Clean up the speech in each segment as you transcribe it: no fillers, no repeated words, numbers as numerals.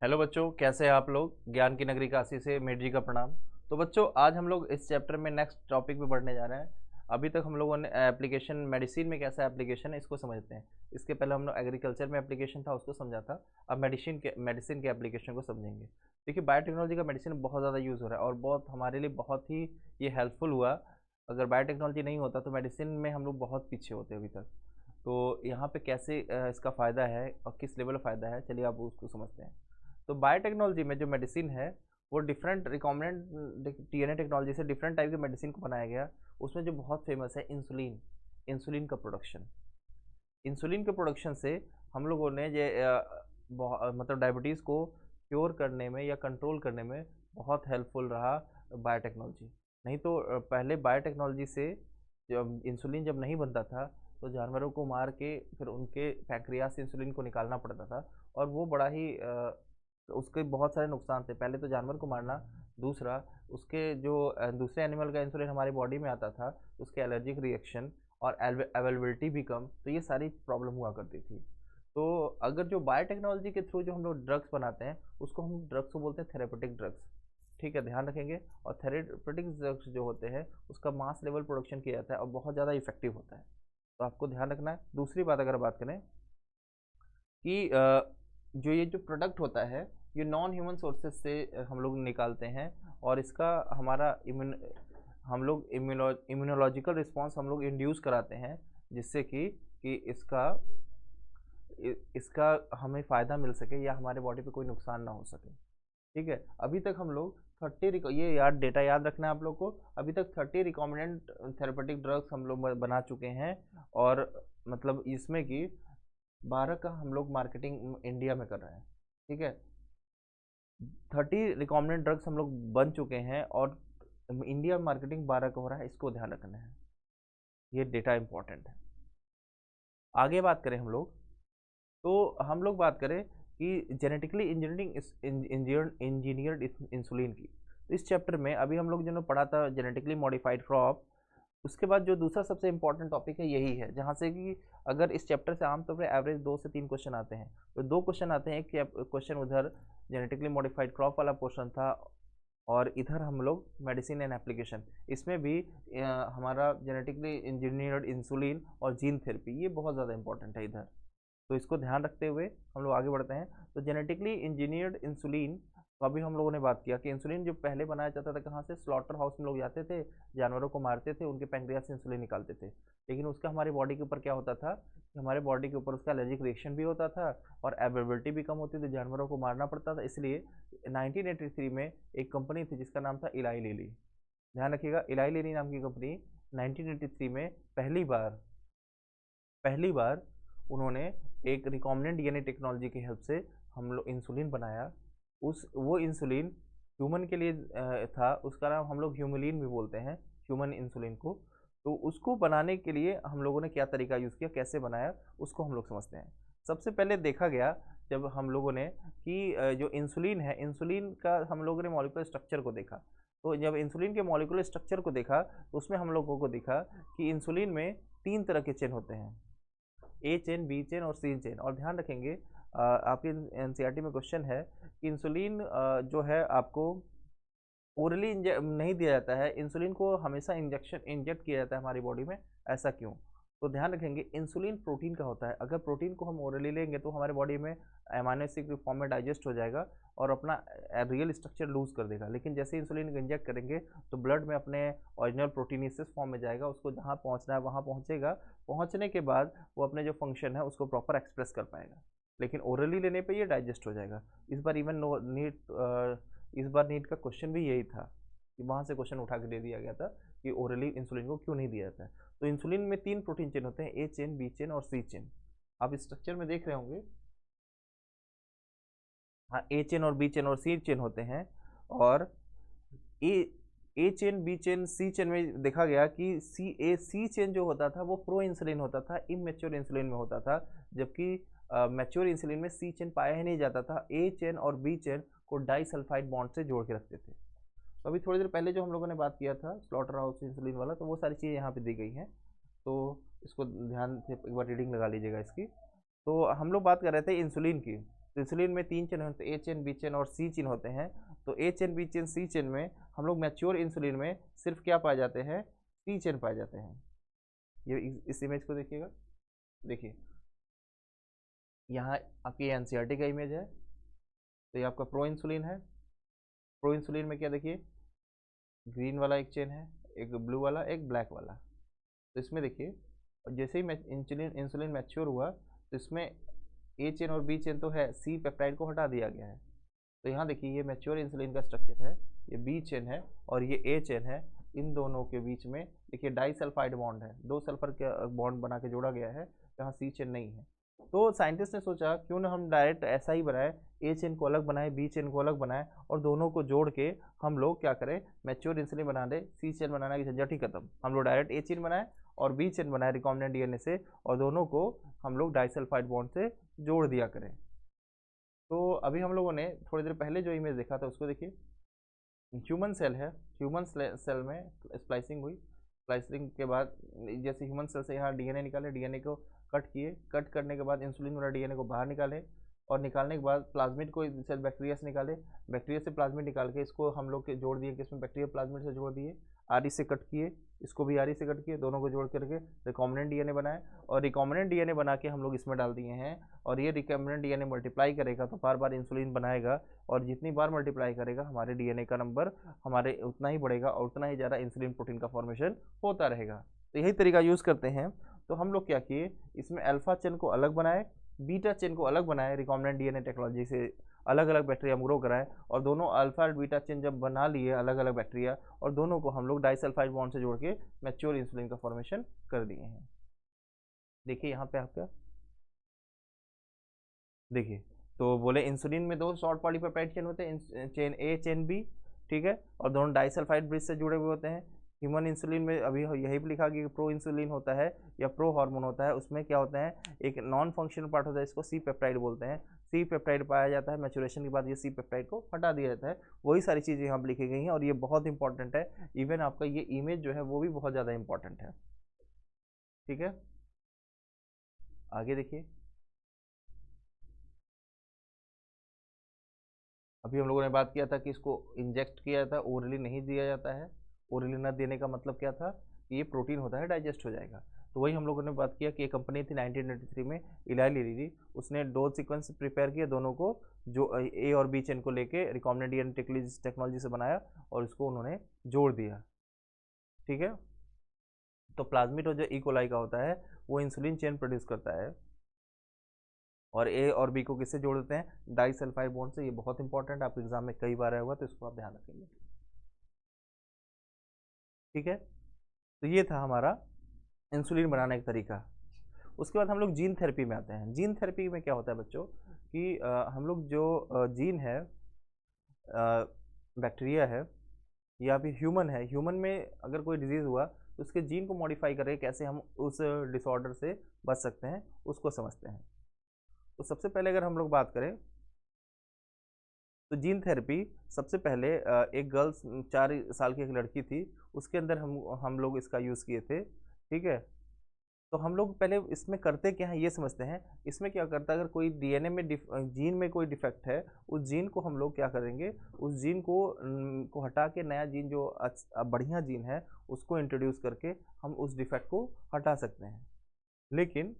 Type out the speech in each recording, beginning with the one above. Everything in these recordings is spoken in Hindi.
हेलो बच्चों, कैसे हैं आप लोग। ज्ञान की नगरी काशी से मेड जी का प्रणाम। तो बच्चों, आज हम लोग इस चैप्टर में नेक्स्ट टॉपिक पे बढ़ने जा रहे हैं। अभी तक हम लोगों ने एप्लीकेशन मेडिसिन में कैसा एप्लीकेशन है इसको समझते हैं। इसके पहले हम लोग एग्रीकल्चर में एप्लीकेशन था उसको समझा था। अब मेडिसिन के एप्लीकेशन को समझेंगे। देखिए, बायोटेक्नोलॉजी का मेडिसिन बहुत ज़्यादा यूज़ हो रहा है और बहुत हमारे लिए बहुत ही ये हेल्पफुल हुआ। अगर बायोटेक्नोलॉजी नहीं होता तो मेडिसिन में हम लोग बहुत पीछे होते अभी तक। तो यहाँ पे कैसे इसका फ़ायदा है और किस लेवल फ़ायदा है, चलिए आप उसको समझते हैं। तो बायोटेक्नोलॉजी में जो मेडिसिन है वो डिफरेंट रिकॉम्बिनेंट डीएनए टेक्नोलॉजी से डिफरेंट टाइप के मेडिसिन को बनाया गया। उसमें जो बहुत फेमस है इंसुलिन। इंसुलिन का प्रोडक्शन। इंसुलिन के प्रोडक्शन से हम लोगों ने ये मतलब डायबिटीज़ को क्योर करने में या कंट्रोल करने में बहुत हेल्पफुल रहा बायोटेक्नोलॉजी। नहीं तो पहले बायोटेक्नोलॉजी से जब नहीं बनता था तो जानवरों को मार के फिर उनके पैंक्रियास से इंसुलिन को निकालना पड़ता था। और वो बड़ा ही उसके बहुत सारे नुकसान थे। पहले तो जानवर को मारना, दूसरा उसके जो दूसरे एनिमल का इंसुलिन हमारी बॉडी में आता था उसके एलर्जिक रिएक्शन और अवेलेबिलिटी भी कम, तो ये सारी प्रॉब्लम हुआ करती थी। तो अगर जो बायोटेक्नोलॉजी के थ्रू जो हम लोग ड्रग्स बनाते हैं उसको हम ड्रग्स को बोलते हैं थेरेपेटिक ड्रग्स। ठीक है, ध्यान रखेंगे। और थेरेपेटिक ड्रग्स जो होते हैं उसका मास लेवल प्रोडक्शन किया जाता है और बहुत ज़्यादा इफेक्टिव होता है। तो आपको ध्यान रखना है। दूसरी बात अगर बात करें कि जो ये जो प्रोडक्ट होता है ये नॉन ह्यूमन सोर्सेज से हम लोग निकालते हैं। और इसका हमारा हम लोग इम्यूनोलॉजिकल रिस्पांस हम लोग इंड्यूस कराते हैं, जिससे कि इसका हमें फ़ायदा मिल सके या हमारे बॉडी पे कोई नुकसान ना हो सके। ठीक है, अभी तक हम लोग 30 ये याद डेटा याद रखना है आप लोग को। अभी तक 30 रिकॉम्बिनेंट थेरेपेटिक ड्रग्स हम लोग बना चुके हैं। और मतलब इसमें कि 12 का हम लोग मार्केटिंग इंडिया में कर रहे हैं। ठीक है, 30 रिकॉम्बिनेंट ड्रग्स हम लोग बन चुके हैं और इंडिया में मार्केटिंग 12 का हो रहा है, इसको ध्यान रखना है। ये डेटा इंपॉर्टेंट है। आगे बात करें हम लोग, तो हम लोग बात करें कि जेनेटिकली इंजीनियर्ड इंसुलिन की। तो इस चैप्टर में अभी हम लोग जो पढ़ा था जेनेटिकली मॉडिफाइड क्रॉप, उसके बाद जो दूसरा सबसे इंपॉर्टेंट टॉपिक है यही है, जहाँ से कि अगर इस चैप्टर से आमतौर पर एवरेज 2 से 3 क्वेश्चन आते हैं। तो 2 क्वेश्चन आते हैं। एक क्वेश्चन उधर जेनेटिकली मॉडिफाइड क्रॉप वाला पोर्शन था और इधर हम लोग मेडिसिन एंड एप्लीकेशन। इसमें भी हमारा जेनेटिकली इंजीनियर्ड इंसुलिन और जीन थेरेपी ये बहुत ज़्यादा इंपॉर्टेंट है इधर। तो इसको ध्यान रखते हुए हम लोग आगे बढ़ते हैं। तो जेनेटिकली इंजीनियर्ड इंसुलिन तो अभी हम लोगों ने बात किया कि इंसुलिन जो पहले बनाया जाता था कहाँ से, स्लॉटर हाउस में लोग जाते थे, जानवरों को मारते थे, उनके पैंक्रियास से इंसुलिन निकालते थे। लेकिन उसका हमारी बॉडी के ऊपर क्या होता था कि हमारे बॉडी के ऊपर उसका एलर्जिक रिएक्शन भी होता था और अवेलेबिलिटी भी कम होती थी, जानवरों को मारना पड़ता था। इसलिए 1983 में एक कंपनी थी जिसका नाम था इलाई लिली। ध्यान रखिएगा, इलाई लिली नाम की कंपनी 1983 में पहली बार उन्होंने एक रिकॉम्बिनेंट डीएनए टेक्नोलॉजी की हेल्प से हम लोग इंसुलिन बनाया। उस वो इंसुलिन ह्यूमन के लिए था, उसका नाम हम लोग ह्यूमुलिन भी बोलते हैं, ह्यूमन इंसुलिन को। तो उसको बनाने के लिए हम लोगों ने क्या तरीका यूज़ किया, कैसे बनाया, उसको हम लोग समझते हैं। सबसे पहले देखा गया जब हम लोगों ने कि जो इंसुलिन है, इंसुलिन का हम लोगों ने मॉलिक्यूलर स्ट्रक्चर को देखा। तो जब इंसुलिन के मॉलिक्यूलर स्ट्रक्चर को देखा तो उसमें हम लोगों को दिखा कि इंसुलिन में 3 तरह के चेन होते हैं, ए चेन, बी चेन और सी चेन। और ध्यान रखेंगे आपके एनसीईआरटी में क्वेश्चन है कि इंसुलिन जो है आपको ओरली नहीं दिया जाता है, इंसुलिन को हमेशा इंजेक्ट किया जाता है हमारी बॉडी में, ऐसा क्यों। तो ध्यान रखेंगे, इंसुलिन प्रोटीन का होता है। अगर प्रोटीन को हम ओरली लेंगे तो हमारे बॉडी में अमाइनो एसिड के फॉर्म में डाइजेस्ट हो जाएगा और अपना रियल स्ट्रक्चर लूज कर देगा। लेकिन जैसे इंसुलिन को इंजेक्ट करेंगे तो ब्लड में अपने ओरिजिनल प्रोटीनिसिस फॉर्म में जाएगा, उसको जहाँ पहुँचना है वहाँ पहुँचेगा। पहुँचने के बाद वो अपने जो फंक्शन है उसको प्रॉपर एक्सप्रेस कर पाएगा। लेकिन ओरली लेने पे ये डाइजेस्ट हो जाएगा। इस बार इवन इस बार नीट का क्वेश्चन भी यही था कि वहाँ से क्वेश्चन उठा के दे दिया गया था कि ओरली इंसुलिन को क्यों नहीं दिया जाता है। तो इंसुलिन में 3 प्रोटीन चेन होते हैं, ए चेन, बी चेन और सी चेन। आप स्ट्रक्चर में देख रहे होंगे, हाँ, ए चेन और बी चेन और सी चेन होते हैं। और ए ए चेन, बी चेन, सी चेन में देखा गया कि सी चेन जो होता था वो प्रो इंसुलिन होता था, इमेच्योर इंसुलिन में होता था। जबकि मैच्योर इंसुलिन में सी चेन पाया ही नहीं जाता था। ए चेन और बी चेन को डाइसल्फाइड बॉन्ड से जोड़ के रखते थे। तो अभी थोड़ी देर पहले जो हम लोगों ने बात किया था स्लॉटर हाउस इंसुलिन वाला, तो वो सारी चीज़ें यहाँ पे दी गई हैं। तो इसको ध्यान से एक बार रीडिंग लगा लीजिएगा इसकी। तो हम लोग बात कर रहे थे इंसुलिन की। तो इंसुलिन में 3 चेन होते हैं, ए चेन, बी चेन और सी चेन होते हैं। तो ए चेन, बी चेन, सी चेन में हम लोग मैच्योर इंसुलिन में सिर्फ क्या पाए जाते हैं, सी चेन पाए जाते हैं। ये इस इमेज को देखिएगा, देखिए यहाँ आपकी एनसीईआरटी का इमेज है। तो ये आपका प्रो इंसुलिन है। प्रो इंसुलिन में क्या देखिए, ग्रीन वाला एक चेन है, एक ब्लू वाला, एक ब्लैक वाला। तो इसमें देखिए जैसे ही इंसुलिन इंसुलिन मैच्योर हुआ तो इसमें ए चेन और बी चेन तो है, सी पेप्टाइड को हटा दिया गया है। तो यहाँ देखिए ये मैच्योर इंसुलिन का स्ट्रक्चर है, ये बी चेन है और ये ए चेन है। इन दोनों के बीच में देखिए डाइसल्फाइड बॉन्ड है, 2 सल्फर का बॉन्ड बना के जोड़ा गया है, जहाँ सी चेन नहीं है। तो साइंटिस्ट ने सोचा क्यों ना हम डायरेक्ट ऐसा ही बनाए, ए चेन को अलग बनाए, बी चेन को अलग बनाए और दोनों को जोड़ के हम लोग क्या करें, मैच्योर इंसुलिन बना दे, सी चेन बनाने की झंझट ही खत्म। हम लोग डायरेक्ट ए चेन बनाए और बी चेन बनाए रिकॉम्बिनेंट डीएनए से, और दोनों को हम लोग डाइसल्फाइड बॉन्ड से जोड़ दिया करें। तो अभी हम लोगों ने थोड़ी देर पहले जो इमेज देखा था उसको देखिए, ह्यूमन सेल है। ह्यूमन सेल में स्प्लाइसिंग हुई, स्प्लाइसिंग के बाद जैसे ह्यूमन सेल से यहाँ डीएनए निकाले, डीएनए को कट किए, कट करने के बाद इंसुलिन वाला डीएनए को बाहर निकाले, और निकालने के बाद प्लाज्मिड को सेल बैक्टीरिया से निकाले, बैक्टीरिया से प्लाज्मिड निकाल के इसको हम लोग के जोड़ दिए, किसमें बैक्टीरिया प्लाज्मिड से जोड़ दिए, आरी से कट किए, इसको भी आरी से कट किए, दोनों को जोड़ करके रिकॉम्बिनेंट डीएनए बनाए, और रिकॉम्बिनेंट डीएनए बना के हम लोग इसमें डाल दिए हैं। और ये रिकॉम्बिनेंट डीएनए मल्टीप्लाई करेगा तो बार बार इंसुलिन बनाएगा, और जितनी बार मल्टीप्लाई करेगा हमारे डीएनए का नंबर हमारे उतना ही बढ़ेगा और उतना ही ज़्यादा इंसुलिन प्रोटीन का फॉर्मेशन होता रहेगा। तो यही तरीका यूज़ करते हैं। तो हम लोग क्या किए, इसमें अल्फा चेन को अलग बनाए, बीटा चेन को अलग बनाए, रिकॉम्बिनेंट डीएनए टेक्नोलॉजी से अलग अलग बैक्टीरिया हम ग्रो कराए, और दोनों अल्फा और बीटा चेन जब बना लिए अलग अलग बैक्टीरिया, और दोनों को हम लोग डाइसल्फाइड बॉन्ड से जोड़ के मैच्योर इंसुलिन का फॉर्मेशन कर दिए हैं। देखिए यहाँ पे आपका देखिए, तो बोले इंसुलिन में 2 शॉर्ट पॉलीपेप्टाइड चेन होते हैं, चेन ए चेन बी, ठीक है, और दोनों डाइसल्फाइड ब्रिज से जुड़े हुए होते हैं। ह्यूमन इंसुलिन में अभी यही भी लिखा कि प्रो इंसुलिन होता है या प्रो हार्मोन होता है, उसमें क्या होता है, एक नॉन फंक्शनल पार्ट होता है, इसको सी पेप्टाइड बोलते हैं। सी पेप्टाइड पाया जाता है, मैचुरेशन के बाद ये सी पेप्टाइड को हटा दिया जाता है। वही सारी चीज़ें यहाँ पर लिखी गई हैं और ये बहुत इंपॉर्टेंट है। इवन आपका ये इमेज जो है वो भी बहुत ज़्यादा इंपॉर्टेंट है, ठीक है। आगे देखिए, अभी हम लोगों ने बात किया था कि इसको इंजेक्ट किया जाता है, ओरली नहीं दिया जाता है। ओरली न देने का मतलब क्या था कि ये प्रोटीन होता है, डाइजेस्ट हो जाएगा। तो वही हम लोगों ने बात किया कि एक कंपनी थी 1983 में, इलाई लिली, उसने डोज सीक्वेंस प्रिपेयर किए, दोनों को जो ए और बी चेन को लेके रिकॉम्बिनेंट डीएनए टेक्नोलॉजी से बनाया और इसको उन्होंने जोड़ दिया, ठीक है। तो प्लाज्मिड जो ई कोलाई का होता है वो इंसुलिन चेन प्रोड्यूस करता है, और ए और बी को किससे जोड़ देते हैं, डाइसल्फाइड बॉन्ड से। ये बहुत इंपॉर्टेंट, आपके एग्जाम में कई बार आया हुआ, तो इसको आप ध्यान रखेंगे, ठीक है। तो ये था हमारा इंसुलिन बनाने का तरीका। उसके बाद हम लोग जीन थेरेपी में आते हैं। जीन थेरेपी में क्या होता है बच्चों कि हम लोग जो जीन है, बैक्टीरिया है या फिर ह्यूमन है, ह्यूमन में अगर कोई डिजीज़ हुआ तो उसके जीन को मॉडिफाई करके कैसे हम उस डिसऑर्डर से बच सकते हैं उसको समझते हैं। तो सबसे पहले अगर हम लोग बात करें तो जीन थेरेपी, सबसे पहले एक गर्ल्स 4 साल की एक लड़की थी, उसके अंदर हम लोग इसका यूज़ किए थे, ठीक है। तो हम लोग पहले इसमें करते क्या है ये समझते हैं। इसमें क्या करता है, अगर कोई डीएनए में जीन में कोई डिफेक्ट है, उस जीन को हम लोग क्या करेंगे, उस जीन को हटा के नया जीन जो बढ़िया जीन है उसको इंट्रोड्यूस करके हम उस डिफेक्ट को हटा सकते हैं। लेकिन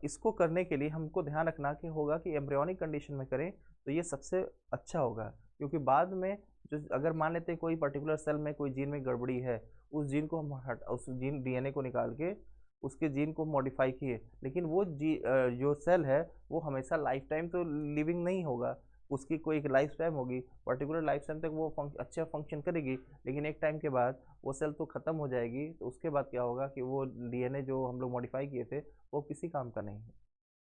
इसको करने के लिए हमको ध्यान रखना कि होगा कि एम्ब्रियोनिक कंडीशन में करें तो ये सबसे अच्छा होगा, क्योंकि बाद में जो अगर मान लेते हैं कोई पर्टिकुलर सेल में कोई जीन में गड़बड़ी है, उस जीन को हम उस जीन डीएनए को निकाल के उसके जीन को मॉडिफाई किए, लेकिन वो जो सेल है वो हमेशा लाइफ टाइम तो लिविंग नहीं होगा, उसकी कोई एक लाइफ टाइम होगी, पर्टिकुलर लाइफ टाइम तक वो अच्छा फंक्शन करेगी, लेकिन एक टाइम के बाद वो सेल तो ख़त्म हो जाएगी। तो उसके बाद क्या होगा कि वो डीएनए जो हम लोग मॉडिफाई किए थे वो किसी काम का नहीं है।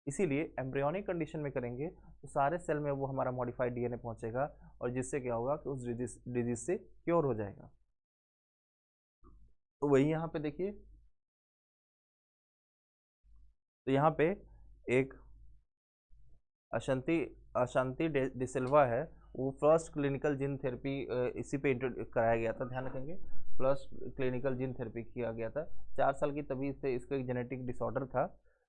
इसीलिए एम्ब्रियोनिक कंडीशन में करेंगे तो सारे सेल में वो हमारा मॉडिफाइड डीएनए पहुंचेगा, और जिससे क्या होगा कि उस डिजीज से क्योर हो जाएगा। तो वही यहाँ पे देखिए, तो यहाँ पे एक अशांति अशांति डिसिल्वा है, वो फर्स्ट क्लिनिकल जीन थेरेपी इसी पे कराया गया था, ध्यान रखेंगे, फर्स्ट क्लिनिकल जीन थेरेपी किया गया था। 4 साल की तभी से इसका एक जेनेटिक डिसऑर्डर था।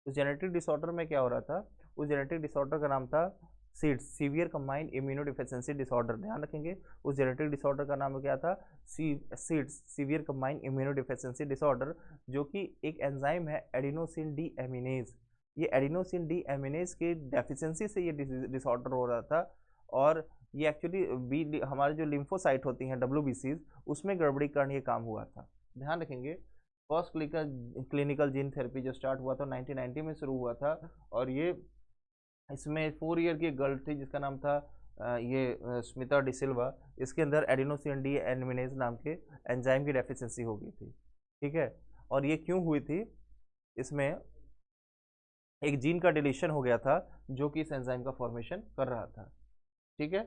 उस जेनेटिक डिसऑर्डर में क्या हो रहा था, उस जेनेटिक डिसऑर्डर का नाम था seeds severe combined immunodeficiency disorder, ध्यान रखेंगे उस जेनेटिक डिसऑर्डर का नाम क्या था, seeds severe combined immunodeficiency disorder, जो कि एक एंजाइम है एडिनोसिन डी एमिनेज। ये एडिनोसिन डी एमिनेज के डेफिशिएंसी से ये डिसऑर्डर हो रहा था, और ये एक्चुअली बी हमारे जो लिम्फोसाइट होती हैं WBCs उसमें गड़बड़ी कारण ये काम हुआ था। ध्यान रखेंगे फर्स्ट क्लिनिकल जीन थेरेपी जो स्टार्ट हुआ था 1990 में शुरू हुआ था, और ये इसमें 4 ईयर की गर्ल थी जिसका नाम था स्मिता डिसिल्वा। इसके अंदर एडिनोसिन डी एमिनेज नाम के एंजाइम की डेफिशिएंसी हो गई थी, ठीक है। और ये क्यों हुई थी, इसमें एक जीन का डिलीशन हो गया था जो कि इस एंजाइम का फॉर्मेशन कर रहा था, ठीक है।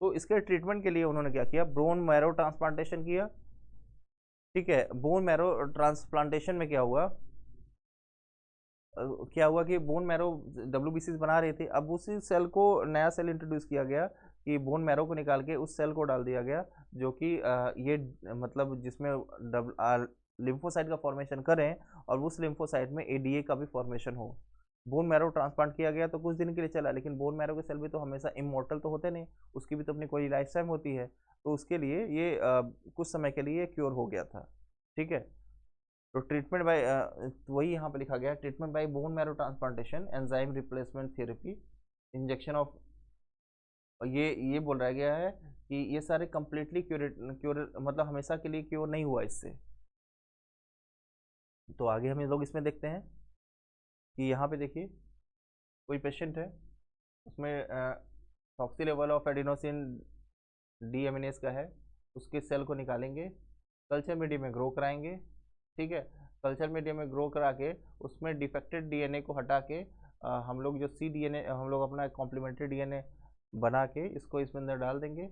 तो इसके ट्रीटमेंट के लिए उन्होंने क्या किया, बोन मैरो ट्रांसप्लांटेशन किया, ठीक है। बोन मैरो ट्रांसप्लांटेशन में क्या हुआ कि बोन मैरो WBCs बना रहे थे, अब उसी सेल को नया सेल इंट्रोड्यूस किया गया कि बोन मैरो को निकाल के उस सेल को डाल दिया गया जो कि ये मतलब जिसमें लिम्फोसाइट का फॉर्मेशन करें और उस लिम्फोसाइट में ADA का भी फॉर्मेशन हो। बोन मैरो ट्रांसप्लांट किया गया तो कुछ दिन के लिए चला, लेकिन बोन मैरो के सेल भी तो हमेशा इमोर्टल तो होते नहीं, उसकी भी तो अपनी कोई लाइफ टाइम होती है। तो उसके लिए ये कुछ समय के लिए क्योर हो गया था, ठीक है। तो ट्रीटमेंट बाय वही यहाँ पे लिखा गया है, treatment bye bone marrow transplantation enzyme replacement therapy injection of, ये बोल रहा गया है कि ये सारे कंप्लीटली क्योर मतलब हमेशा के लिए क्योर नहीं हुआ इससे। तो आगे हम लोग इसमें देखते हैं कि यहाँ पे देखिए कोई पेशेंट है, उसमें toxic level of adenosine deaminase का है, उसके सेल को निकालेंगे, कल्चर मीडियम में ग्रो कराएंगे, ठीक है। कल्चर मीडियम में ग्रो करा के उसमें डिफेक्टेड DNA को हटा के हम लोग जो cDNA हम लोग अपना कॉम्प्लीमेंट्री DNA बना के इसको इसमें अंदर डाल देंगे।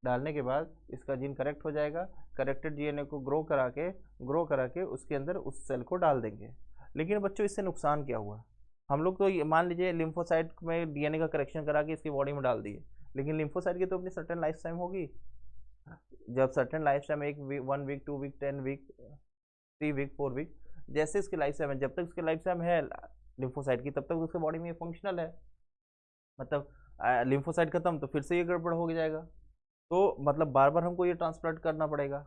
डालने के बाद इसका जीन करेक्ट हो जाएगा, करेक्टेड DNA को ग्रो करा के उसके अंदर उस सेल को डाल देंगे। लेकिन बच्चों इससे नुकसान क्या हुआ, हम लोग तो मान लीजिए लिम्फोसाइट में DNA का करेक्शन करा के इसकी बॉडी में डाल दिए, लेकिन लिम्फोसाइट की तो अपनी सर्टेन लाइफ टाइम होगी। जब certain life time 1 week 2 week 10 week 3 week 4 week जैसे इसकी लाइफ टाइम है, जब तक इसकी लाइफ टाइम है लिम्फोसाइट की तब तक उसके बॉडी में फंक्शनल है। मतलब लिम्फोसाइट खत्म तो फिर से ये गड़बड़ हो जाएगा, तो मतलब बार बार हमको ये ट्रांसप्लांट करना पड़ेगा।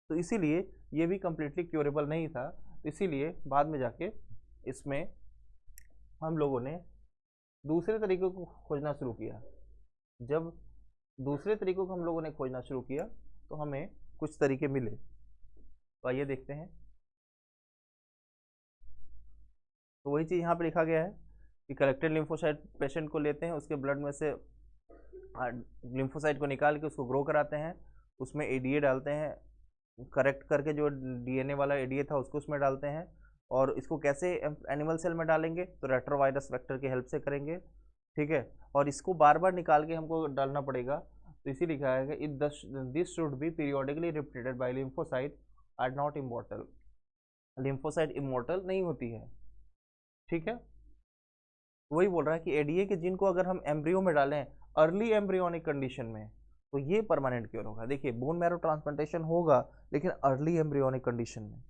तो इसीलिए ये भी कम्प्लीटली क्योरेबल नहीं था, इसीलिए बाद में जाके इसमें हम लोगों ने दूसरे तरीकों को खोजना शुरू किया। जब दूसरे तरीकों को हम लोगों ने खोजना शुरू किया तो हमें कुछ तरीके मिले, तो आइए देखते हैं। तो वही चीज़ यहाँ पे लिखा गया है कि कलेक्टेड लिम्फोसाइट पेशेंट को लेते हैं, उसके ब्लड में से लिम्फोसाइट को निकाल के उसको ग्रो कराते हैं, उसमें ADA डालते हैं, करेक्ट करके जो DNA वाला ADA था उसको उसमें डालते हैं। और इसको कैसे एनिमल सेल में डालेंगे, तो रेट्रोवायरस वेक्टर की हेल्प से करेंगे, ठीक है। और इसको बार बार निकाल के हमको डालना पड़ेगा, तो इसी लिखा है कि this should be periodically repeated by lymphocyte are not immortal. Lymphocyte immortal नहीं होती है, ठीक है। वही बोल रहा है कि ADA के जीन को अगर हम एम्ब्रियो में डालें अर्ली एम्ब्रियोनिक कंडीशन में तो ये परमानेंट क्योर होगा। देखिए बोन मैरो ट्रांसप्लांटेशन होगा लेकिन अर्ली एम्ब्रियोनिक कंडीशन में,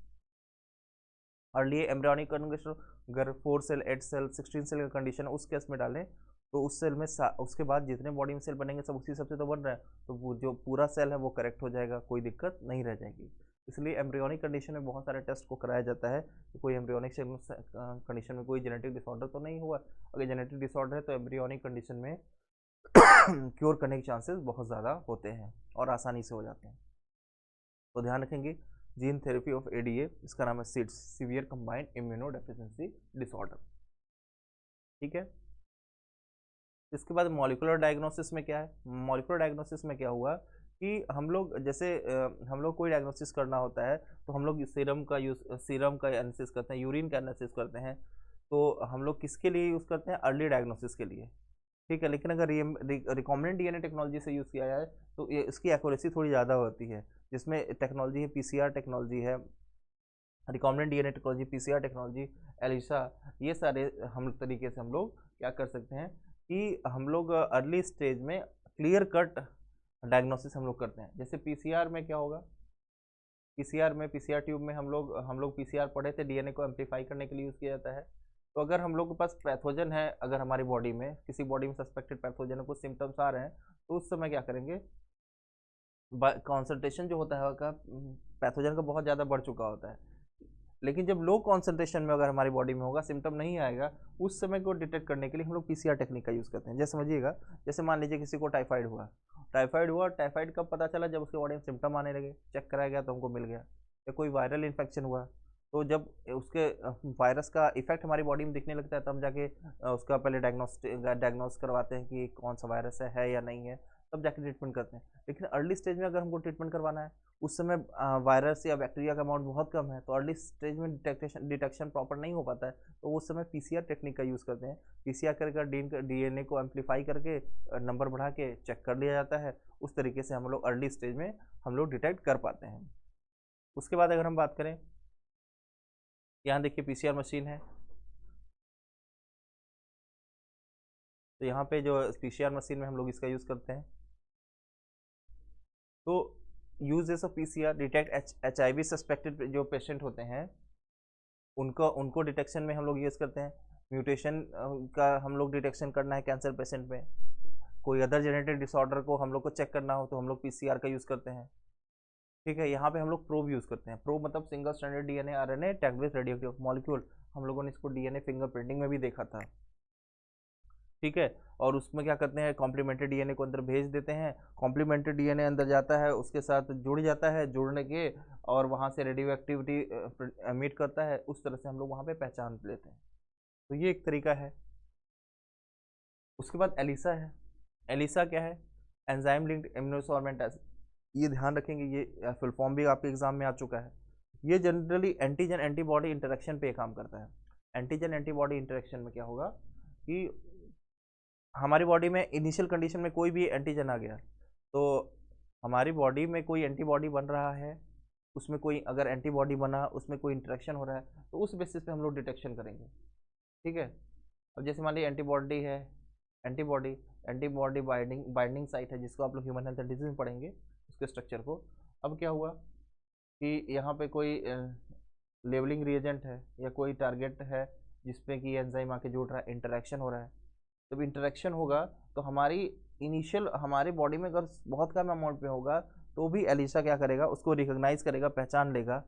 अर्ली एम्ब्रियोनिक कंडीशन अगर 4 सेल 8 सेल 16 सेल का कंडीशन उस केस में डालें तो उस सेल में उसके बाद जितने बॉडी में सेल बनेंगे सब उसी सबसे तो बन रहा है, तो वो जो पूरा सेल है वो करेक्ट हो जाएगा, कोई दिक्कत नहीं रह जाएगी। इसलिए एम्ब्रियोनिक कंडीशन में बहुत सारे टेस्ट को कराया जाता है कि कोई एम्ब्रियोनिक कंडीशन में कोई जेनेटिक डिसऑर्डर तो नहीं हुआ। अगर जेनेटिक डिसऑर्डर है तो एम्ब्रियोनिक कंडीशन में क्योर करने के चांसेस बहुत ज़्यादा होते हैं और आसानी से हो जाते हैं। तो ध्यान रखेंगे जीन थेरेपी ऑफ ADA, इसका नाम है seeds severe combined immuno deficiency disorder, ठीक है। इसके बाद मॉलिक्यूलर डायग्नोसिस में क्या है, मॉलिक्यूलर डायग्नोसिस में क्या हुआ कि हम लोग जैसे हम लोग कोई डायग्नोसिस करना होता है तो हम लोग सीरम का एनालिसिस करते हैं, यूरिन का एनालिसिस करते हैं, तो हम लोग किसके लिए यूज़ करते हैं, अर्ली डायग्नोसिस के लिए, ठीक है। लेकिन अगर ये रिकॉम्बिनेंट DNA टेक्नोलॉजी से यूज़ किया जाए तो ये इसकी एक्यूरेसी थोड़ी ज़्यादा होती है, जिसमें टेक्नोलॉजी है PCR टेक्नोलॉजी है, recombinant DNA technology, PCR technology, ELISA, ये सारे हम तरीके से हम लोग क्या कर सकते हैं कि हम लोग अर्ली स्टेज में क्लियर कट डायग्नोसिस हम लोग करते हैं। जैसे PCR में क्या होगा, PCR ट्यूब में हम लोग PCR पढ़े थे, DNA को एम्पलीफाई करने के लिए यूज़ किया जाता है। तो अगर हम लोग के पास पैथोजन है, अगर हमारी बॉडी में किसी बॉडी में सस्पेक्टेड पैथोजन है, कुछ सिम्टम्स आ रहे हैं, तो उस समय क्या करेंगे, कॉन्सेंट्रेशन जो होता है का पैथोजन का बहुत ज़्यादा बढ़ चुका होता है। लेकिन जब लो कॉन्सेंट्रेशन में अगर हमारी बॉडी में होगा, सिम्टम नहीं आएगा, उस समय को डिटेक्ट करने के लिए हम लोग पीसीआर टेक्निक का यूज़ करते हैं। जैसे समझिएगा, जैसे मान लीजिए किसी को टाइफाइड हुआ, टाइफाइड कब पता चला, जब उसके बॉडी में सिम्टम आने लगे, चेक कराया गया तो हमको मिल गया। या कोई वायरल इन्फेक्शन हुआ, तो जब उसके वायरस का इफेक्ट हमारी बॉडी में दिखने लगता है, तब जाके उसका पहले डायग्नोस करवाते हैं कि कौन सा वायरस है या नहीं है, तब जाके ट्रीटमेंट करते हैं। लेकिन अर्ली स्टेज में अगर हमको ट्रीटमेंट करवाना है, उस समय वायरस या बैक्टीरिया का अमाउंट बहुत कम है, तो अर्ली स्टेज में डिटेक्शन प्रॉपर नहीं हो पाता है, तो उस समय पीसीआर टेक्निक का यूज़ करते हैं। पीसीआर करके डीएनए को एम्पलीफाई करके नंबर बढ़ा के चेक कर लिया जाता है। उस तरीके से हम लोग अर्ली स्टेज में हम लोग डिटेक्ट कर पाते हैं। उसके बाद अगर हम बात करें, यहाँ देखिए पीसीआर मशीन है, तो यहाँ पे जो पीसीआर मशीन में हम लोग इसका यूज़ करते हैं। तो uses of PCR, detect HIV suspected जो पेशेंट होते हैं, उनको डिटेक्शन में हम लोग यूज़ करते हैं। म्यूटेशन का हम लोग डिटेक्शन करना है कैंसर पेशेंट में। कोई अदर जेनेटिक डिसऑर्डर को हम लोग को चेक करना हो तो हम लोग पीसीआर का यूज़ करते हैं। ठीक है, यहाँ पे हम लोग प्रोब यूज़ करते हैं। प्रोब मतलब single stranded DNA RNA tagged with radioactive molecule. हम लोगों ने इसको डीएनए फिंगरप्रिंटिंग में भी देखा था। ठीक है, और उसमें क्या करते हैं, कॉम्प्लीमेंट्री डीएनए को अंदर भेज देते हैं, कॉम्प्लीमेंट्री डीएनए अंदर जाता है, उसके साथ जुड़ जाता है, जुड़ने के और वहाँ से रेडियो एक्टिविटी एमिट करता है। उस तरह से हम लोग वहाँ पे पहचान लेते हैं। तो ये एक तरीका है। उसके बाद एलिसा है। एलिसा क्या है, एंजाइम लिंक्ड इम्यूनोसॉर्बेंट एसिड। ये ध्यान रखेंगे, ये फुल फॉर्म भी आपके एग्जाम में आ चुका है। ये जनरली एंटीजन एंटीबॉडी इंटरेक्शन पे काम करता है। एंटीजन एंटीबॉडी इंटरेक्शन में क्या होगा कि हमारी बॉडी में इनिशियल कंडीशन में कोई भी एंटीजन आ गया, तो हमारी बॉडी में कोई एंटीबॉडी बन रहा है, उसमें कोई अगर एंटीबॉडी बना, उसमें कोई इंटरेक्शन हो रहा है, तो उस बेसिस पे हम लोग डिटेक्शन करेंगे। ठीक है, अब जैसे मान लीजिए एंटीबॉडी है, एंटीबॉडी एंटीबॉडी बाइंडिंग साइट है, जिसको आप लोग ह्यूमन हेल्थ एंड डिजीज में पढ़ेंगे उसके स्ट्रक्चर को। अब क्या हुआ कि यहाँ पे कोई लेवलिंग रिएजेंट है या कोई टारगेट है जिसपे कि एंजाइम आके जुड़ रहा है, इंटरेक्शन हो रहा है। जब इंटरेक्शन होगा तो हमारी इनिशियल हमारे बॉडी में अगर बहुत कम अमाउंट पे होगा, तो भी एलिसा क्या करेगा, उसको रिकॉग्नाइज करेगा, पहचान लेगा।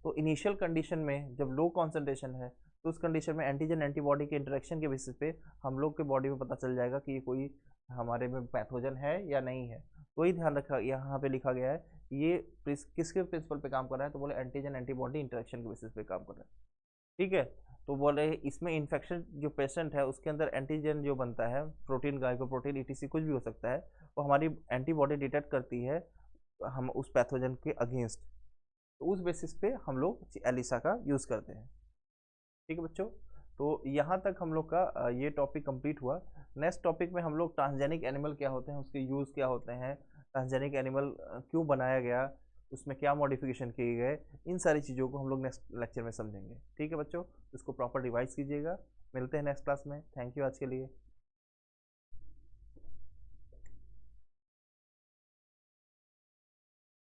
तो इनिशियल कंडीशन में जब लो कॉन्सेंट्रेशन है, तो उस कंडीशन में एंटीजन एंटीबॉडी के इंटरेक्शन के बेसिस पे हम लोग के बॉडी में पता चल जाएगा कि ये कोई हमारे में पैथोजन है या नहीं है। तो ही ध्यान रखा, यहाँ पे लिखा गया है ये किसके प्रिंसिपल पे काम कर रहा है, तो बोले एंटीजन एंटीबॉडी इंटरेक्शन के बेसिस पे काम कर रहा है। ठीक है, तो बोले इसमें इन्फेक्शन जो पेशेंट है उसके अंदर एंटीजन जो बनता है, प्रोटीन, ग्लाइकोप्रोटीन, ईटीसी कुछ भी हो सकता है, वो हमारी एंटीबॉडी डिटेक्ट करती है हम उस पैथोजन के अगेंस्ट। तो उस बेसिस पे हम लोग एलिसा का यूज़ करते हैं। ठीक है बच्चों, तो यहाँ तक हम लोग का ये टॉपिक कंप्लीट हुआ। नेक्स्ट टॉपिक में हम लोग ट्रांसजेनिक एनिमल क्या होते हैं, उसके यूज़ क्या होते हैं, ट्रांसजेनिक एनिमल क्यों बनाया गया, उसमें क्या मॉडिफिकेशन किए गए, इन सारी चीज़ों को हम लोग नेक्स्ट लेक्चर में समझेंगे। ठीक है बच्चों, इसको प्रॉपर रिवाइज कीजिएगा। मिलते हैं नेक्स्ट क्लास में। थैंक यू आज के लिए।